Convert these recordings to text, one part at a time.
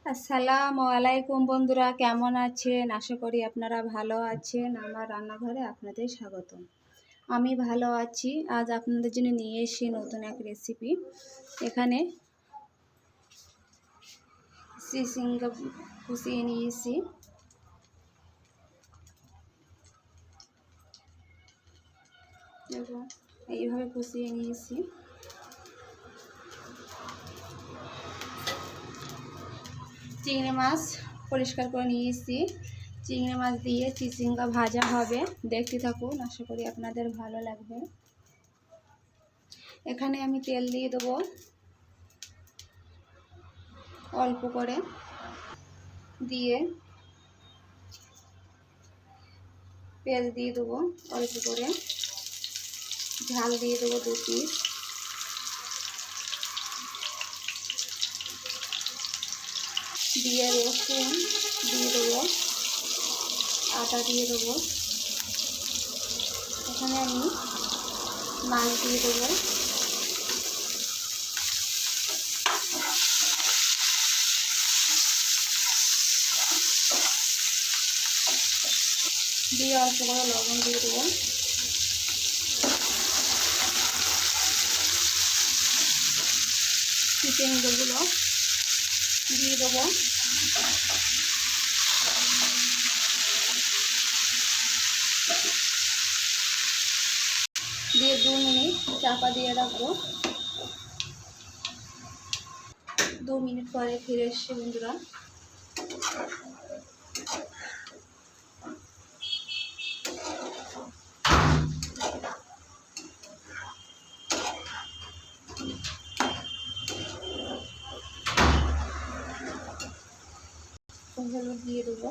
আসসালামু আলাইকুম বন্ধুরা, কেমন আছেন? আশা করি আপনারা ভালো আছেন। আমার রান্নাঘরে আপনাদের স্বাগতম। আমি ভালো আছি। আজ আপনাদের জন্য নিয়ে এসেছি নতুন এক রেসিপি। এখানে চিচিঙ্গা কুচিয়ে নিয়েছি। এবং এইভাবে কুচিয়ে নিয়েছি। চিংড়ি মাছ পরিষ্কার করে নিয়েছি। চিংড়ি মাছ দিয়ে চিচিঙ্গা ভাজা হবে, দেখতে থাকুন, আশা করি আপনাদের ভালো লাগবে। এখানে আমি তেল দিয়ে দেবো অল্প করে, দিয়ে পেঁয়াজ দিয়ে দেবো অল্প করে, ঝাল দিয়ে দেবো 2 পিস, দিয়ে রসুন দিয়ে দেবো, আদা দিয়ে দেবো। এখানে আমি মাছ দিয়ে দেবো, দিয়ে অল্প করে লবণ দিয়ে দেবো। চিচিঙ্গাগুলো দিয়ে দেবো, দিয়ে 2 মিনিট চাপা দিয়ে রাখবো। 2 মিনিট পরে ফিরে এসছি বন্ধুরা। হলুদ দিয়ে দেবো,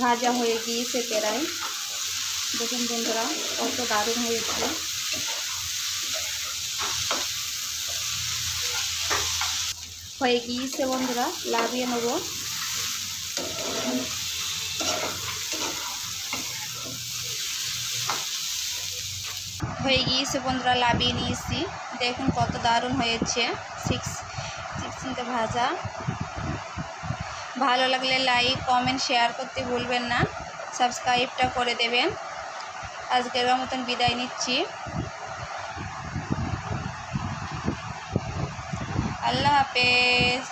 ভাজা হয়ে গিয়েছে প্রায়। দেখুন বন্ধুরা, কত দারুণ হয়েছে। হয়ে গিয়েছে বন্ধুরা, লাভিয়ে নেব। হয়ে গিয়েছে বন্ধুরা, লাভিয়ে নিয়েছি। দেখুন কত দারুণ হয়েছে চিচিঙ্গা ভাজা। ভালো লাগলে লাইক, কমেন্ট, শেয়ার করতে ভুলবেন না। সাবস্ক্রাইবটা করে দেবেন। আজকের মতন বিদায় নিচ্ছি। আল্লাহ হাফেজ।